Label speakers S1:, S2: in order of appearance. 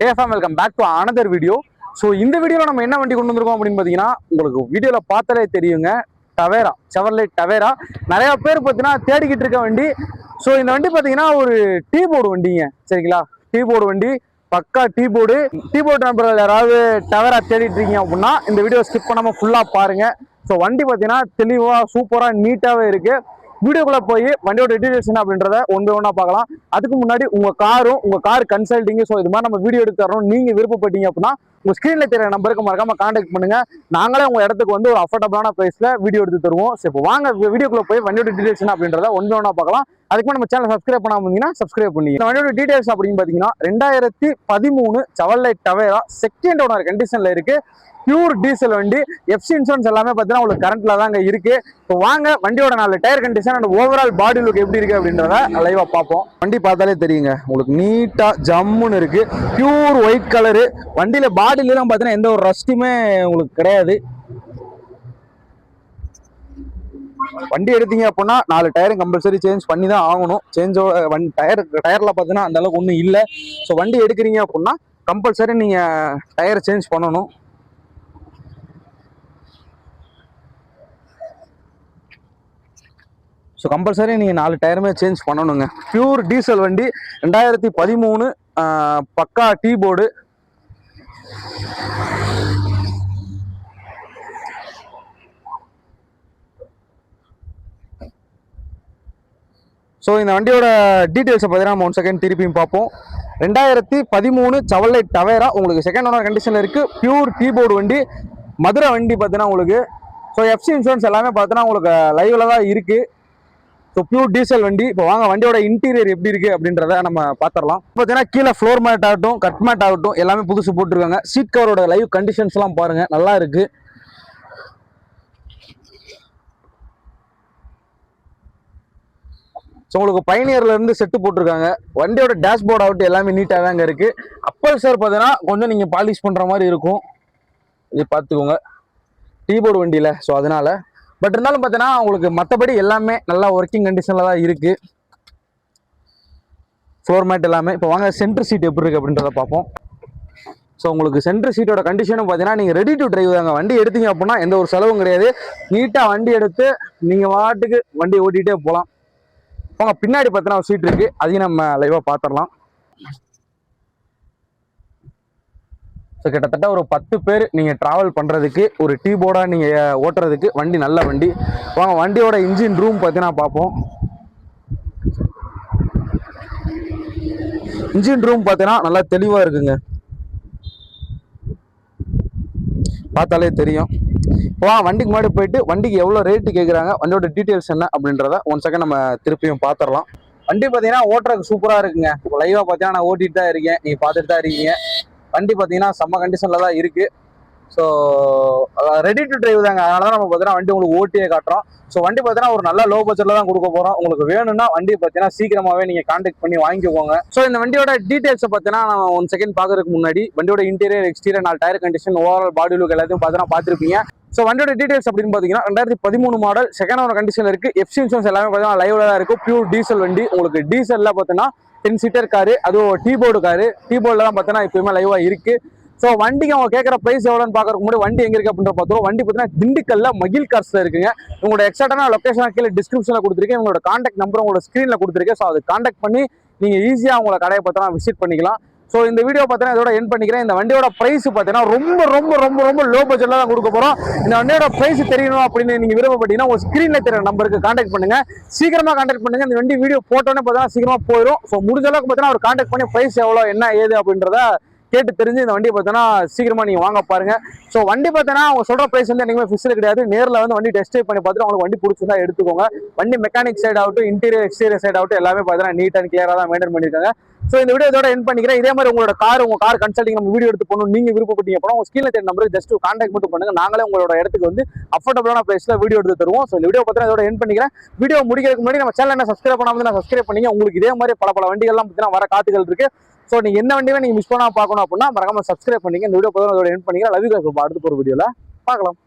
S1: Welcome back to another video. So இந்த வீடியோவில் நம்ம என்ன வண்டி கொண்டு வந்திருக்கோம் அப்படின்னு பார்த்தீங்கன்னா, உங்களுக்கு வீடியோவில் பார்த்தாலே தெரியுங்க, டவேரா, செவர்லைட் டவேரா. நிறைய பேர் பார்த்தீங்கன்னா தேடிக்கிட்டு இருக்க வண்டி. ஸோ இந்த வண்டி பார்த்தீங்கன்னா ஒரு டீ போர்டு வண்டிங்க, சரிங்களா? டீ போர்டு வண்டி, பக்கா டீ போர்டு நம்பர்கள் யாராவது டவேரா தேடிட்டு இருக்கீங்க அப்படின்னா இந்த வீடியோ ஸ்கிப் பண்ணாமல் ஃபுல்லாக பாருங்க. ஸோ வண்டி பார்த்தீங்கன்னா தெளிவாக சூப்பராக நீட்டாகவே இருக்கு. வீடியோக்குள்ள போய் வண்டியோட டீடைல்ஸ் என்ன அப்படின்றத ஒன்றா பார்க்கலாம். அதுக்கு முன்னாடி உங்க கார் கன்சல்டிங், ஸோ இது மாதிரி நம்ம வீடியோ எடுத்து தரோம் நீங்க விருப்பப்பட்டீங்க அப்படின்னா உங்க ஸ்கிரீன்ல தெரிய நம்பருக்கு மறக்காம கான்டாக்ட் பண்ணுங்க. நாங்களே உங்க இடத்துக்கு வந்து ஒரு அஃபோர்டபுளான பிரைஸ்ல வீடியோ எடுத்து தருவோம். ஸோ இப்போ வாங்க வீடியோக்குள்ள போய் வண்டியோட டீடைல்ஸ் என்ன அப்படின்றத ஒன்றா பார்க்கலாம். அதுக்கு நம்ம சேனல் சப்ஸ்கிரைப் பண்ணாம இருந்தீங்கன்னா சப்ஸ்கிரைப் பண்ணி. இந்த வண்டியோட டீடைல்ஸ் அப்படின்னு பாத்தீங்கன்னா 2013 செவர்லைட் டவேரா செகண்ட் ஓனர் கண்டிஷன்ல இருக்கு. பியூர் டீசல் வண்டி. எஃப்சி இன்சூரன்ஸ் எல்லாமே பார்த்தீங்கன்னா உங்களுக்கு கரண்ட்ல தாங்க இருக்கு. இப்போ வாங்க வண்டியோட 4 tyre condition and overall body look எப்படி இருக்கு அப்படின்றத லைவா பார்ப்போம். வண்டி பார்த்தாலே தெரியுங்க, உங்களுக்கு நீட்டா ஜம்முன்னு இருக்கு. Pure white colour. வண்டியில பாடிலாம் பார்த்தீங்கன்னா எந்த ஒரு ரஸ்ட்டுமே உங்களுக்கு கிடையாது. வண்டி எடுத்தீங்க அப்படின்னா 4 டயரும் கம்பல்சரி சேஞ்ச் பண்ணி தான் ஆகணும். சேஞ்சோட டயர்ல பார்த்தீங்கன்னா அந்த அளவுக்கு ஒன்றும் இல்லை. ஸோ வண்டி எடுக்கிறீங்க அப்படின்னா கம்பல்சரி நீங்க டயர் சேஞ்ச் பண்ணணும். ஸோ கம்பல்சரி நீங்கள் 4 டயருமே சேஞ்ச் பண்ணணுங்க. பியூர் டீசல் வண்டி, 2013 பக்கா டீ போர்டு. ஸோ இந்த வண்டியோட டீட்டெயில்ஸை பார்த்தீங்கன்னா நம்ம 1 செகண்ட் திருப்பியும் பார்ப்போம். 2013 செவர்லைட் டவேரா உங்களுக்கு செகண்ட் ஓனர் கண்டிஷனில் இருக்குது. பியூர் டீ போர்டு வண்டி, மதுரை வண்டி பார்த்தீங்கன்னா உங்களுக்கு. ஸோ எஃப்சி இன்சூரன்ஸ் எல்லாமே பார்த்தீங்கன்னா உங்களுக்கு லைவில் தான் இருக்குது. ஸோ பியூர் டீசல் வண்டி. இப்போ வாங்க வண்டியோட இன்டீரியர் எப்படி இருக்கு அப்படின்றத நம்ம பார்த்துடலாம். பார்த்தீங்கன்னா கீழே ஃப்ளோர் மேட் ஆகட்டும், கட் மேட் ஆகட்டும் எல்லாமே புதுசு போட்டிருக்காங்க. சீட் கவரோட லைவ் கண்டிஷன்ஸ்லாம் பாருங்க, நல்லா இருக்கு. ஸோ உங்களுக்கு பைனியர்ல இருந்து செட்டு போட்டிருக்காங்க. வண்டியோட டேஷ்போர்ட் ஆகட்டும் எல்லாமே நீட்டாக தாங்க இருக்கு. அப்பல் சார் பார்த்தீங்கன்னா கொஞ்சம் நீங்க பாலிஷ் பண்ற மாதிரி இருக்கும், இது பார்த்துக்கோங்க. டீ போர்டு வண்டியில, ஸோ அதனால. பட் இருந்தாலும் பார்த்தீங்கன்னா உங்களுக்கு மற்றபடி எல்லாமே நல்லா ஒர்க்கிங் கண்டிஷனில் தான் இருக்குது. ஃப்ளோர் மேட் எல்லாமே. இப்போ வாங்க சென்டர் சீட் எப்படி இருக்குது அப்படின்றத பார்ப்போம். ஸோ உங்களுக்கு சென்டர் சீட்டோட கண்டிஷனும் பார்த்தீங்கன்னா நீங்கள் ரெடி டு டிரைவ் தாங்க. வண்டி எடுத்தீங்க அப்படின்னா எந்த ஒரு செலவும் கிடையாது. நீட்டாக வண்டி எடுத்து நீங்கள் வாட்டுக்கு வண்டி ஓட்டிகிட்டே போகலாம். போங்க பின்னாடி பார்த்தீங்கன்னா ஒரு சீட் இருக்குது, அதையும் நம்ம லைவாக பார்த்துடலாம். ஸோ கிட்டத்தட்ட ஒரு 10 பேர் நீங்கள் ட்ராவல் பண்ணுறதுக்கு, ஒரு டீ போர்டாக நீங்கள் ஓட்டுறதுக்கு வண்டி நல்ல வண்டி. வாங்க வண்டியோட இன்ஜின் ரூம் பார்த்தீங்கன்னா பார்ப்போம். இன்ஜின் ரூம் பார்த்தீங்கன்னா நல்லா தெளிவாக இருக்குங்க, பார்த்தாலே தெரியும். வண்டிக்கு முன்னாடி போயிட்டு வண்டிக்கு எவ்வளோ ரேட்டு கேட்குறாங்க, வண்டியோட டீட்டெயில்ஸ் என்ன அப்படின்றத 1 செகண்ட் நம்ம திருப்பியும் பார்த்துடலாம். வண்டி பார்த்தீங்கன்னா ஓட்டுறதுக்கு சூப்பராக இருக்குங்க. இப்போ லைவாக பார்த்தீங்கன்னா நான் ஓட்டிகிட்டு தான் இருக்கேன், நீங்கள் பார்த்துட்டு தான் இருக்கீங்க. வண்டி பார்த்தீங்கன்னா செம்ம கண்டிஷனில் தான் இருக்குது. ஸோ ரெடி டு டிரைவ் தாங்க. அதனால தான் நம்ம பார்த்தீங்கன்னா வண்டி உங்களுக்கு ஓட்டியே காட்டுறோம். ஸோ வண்டி பார்த்தீங்கன்னா ஒரு நல்ல லோ பட்ஜெட்டில் தான் கொடுக்க போகிறோம். உங்களுக்கு வேணும்னா வண்டி பார்த்தீங்கன்னா சீக்கிரமாகவே நீங்கள் கான்டாக்ட் பண்ணி வாங்கிக்கோங்க. ஸோ இந்த வண்டியோட டீட்டெயில்ஸை பார்த்தீங்கன்னா நான் 1 செகண்ட் பார்க்கறதுக்கு முன்னாடி வண்டியோட interior, exterior, 4 tyre condition, overall body look எல்லாத்தையும் பார்த்தீங்கன்னா பார்த்துருப்பீங்க. ஸோ வண்டியோட டீடைல்ஸ் அப்படின்னு பார்த்தீங்கன்னா 2013 மாடல் செகண்ட் ஓனர் கண்டிஷன் இருக்குது. எஃப்சி இன்சூரன்ஸ் எல்லாமே பார்த்தீங்கன்னா லைவ்ல தான் இருக்கும். பியூர் டீசல் வண்டி. உங்களுக்கு டீசலில் பார்த்தீங்கன்னா 10 சீட்டர் காரு, அதுவும் டீ போர்டு காரு. டீ போர்டில் தான் பார்த்தீங்கன்னா இப்போயுமே லைவாக இருக்குது. ஸோ வண்டிக்கு அவங்க கேட்குற ப்ரைஸ் எவ்வளோன்னு பார்க்கறதுக்கு முன்னாடி வண்டி எங்கே இருக்குது அப்படின்ற பார்த்துருவோம். வண்டி பார்த்தீங்கன்னா திண்டுக்கல்ல மகில் கார்ஸ்ல இருக்குங்க. உங்களோட எக்ஸாக்டான லொக்கேஷன் கீழே டிஸ்கிரிப்ஷனில் கொடுத்துருக்கேன். உங்களோட கான்டாக்ட் நம்பர் உங்களோட ஸ்க்ரீனில் கொடுத்துருக்கேன். ஸோ அது கான்டாக்ட் பண்ணி நீங்கள் ஈஸியாக உங்களோட கடையை பார்த்தீங்கன்னா விசிட் பண்ணிக்கலாம். ஸோ இந்த வீடியோ பார்த்தீங்கன்னா இதோட எண்ட் பண்ணிக்கிறேன். இந்த வண்டியோட பிரைஸ் பார்த்தீங்கன்னா ரொம்ப ரொம்ப ரொம்ப ரொம்ப லோ பட்ஜெட்டில் தான் கொடுக்க போகிறோம். இந்த வண்டியோட பிரைஸ் தெரியணும் அப்படின்னு நீங்கள் விருப்பப்பட்டீங்கன்னா ஒரு ஸ்க்ரீனில் தெரிய நம்பருக்கு கான்டாக்ட் பண்ணுங்க. சீக்கிரமாக கான்டாக்ட் பண்ணுங்க. இந்த வண்டி வீடியோ போட்டோன்னே பார்த்தீங்கன்னா சீக்கிரமாக போயிடும். ஸோ முடிஞ்ச அளவுக்கு பார்த்தீங்கன்னா ஒரு கான்டாக்ட் பண்ணி பிரைஸ் எவ்வளோ என்ன ஏது அப்படின்றத கேட்டு தெரிஞ்சு இந்த வண்டியை பார்த்தீங்கன்னா சீக்கிரமா நீங்க வாங்க பாருங்க. ஸோ வண்டி பார்த்தீங்கன்னா அவங்க சொல்ற பிரைஸ் வந்து என்னைக்குமே ஃபிக்ஸ்டு கிடையாது. நேரில் வந்து வண்டி டெஸ்ட் ட்ரைவ் பண்ணி பார்த்துட்டு உங்களுக்கு வண்டி பிடிச்சிருந்தா எடுத்துக்கோங்க. வண்டி மெக்கானிக் சைட் ஆகட்டும், இன்டீரியர் எக்ஸ்டீரியர் சைட் ஆகட்டும் எல்லாமே பார்த்தீங்கன்னா நீட் அண்ட் கிளியரா தான் மெயின்டைன் பண்ணிருக்காங்க. ஸோ இந்த வீடியோ இதோட எண்ட் பண்ணிக்கிறேன். இதே மாதிரி உங்க கார் கன்சல்டிங் நம்ம வீடியோ எடுத்து போகணும் நீங்க விருப்பப்பட்டீங்க அப்புறம் உங்க ஸ்கிரீன்ல தெரிய நம்பருக்கு ஜஸ்ட் கான்டாக்ட் மட்டும் பண்ணுங்க. நாங்களே உங்களோட இடத்துக்கு வந்து அஃபோர்டபுளான பிரைஸ்ல வீடியோ எடுத்து தருவோம். ஸோ இந்த வீடியோ பார்த்தீங்கன்னா இதோட எண்ட் பண்ணிக்கிறேன். வீடியோ முடிக்கிறதுக்கு முன்னாடி நம்ம சேனல் என்ன சப்ஸ்கிரைப் பண்ணாமல் நான் சப்ஸ்கிரைப் பண்ணீங்க. உங்களுக்கு இதே மாதிரி பல வண்டிகள்லாம் பார்த்தீங்கன்னா வர காத்துகள் இருக்கு. ஸோ நீங்க என்ன வண்டியுமே நீங்க மிஸ் பண்ணா பார்க்கணும் அப்படின்னா மறக்காம சப்ஸ்கிரைப் பண்ணீங்க. இந்த வீடியோ பார்த்தீங்கன்னா இதோட எண்ட் பண்ணிக்கிறேன். Love you guys. அடுத்த ஒரு வீடியோல பார்க்கலாம்.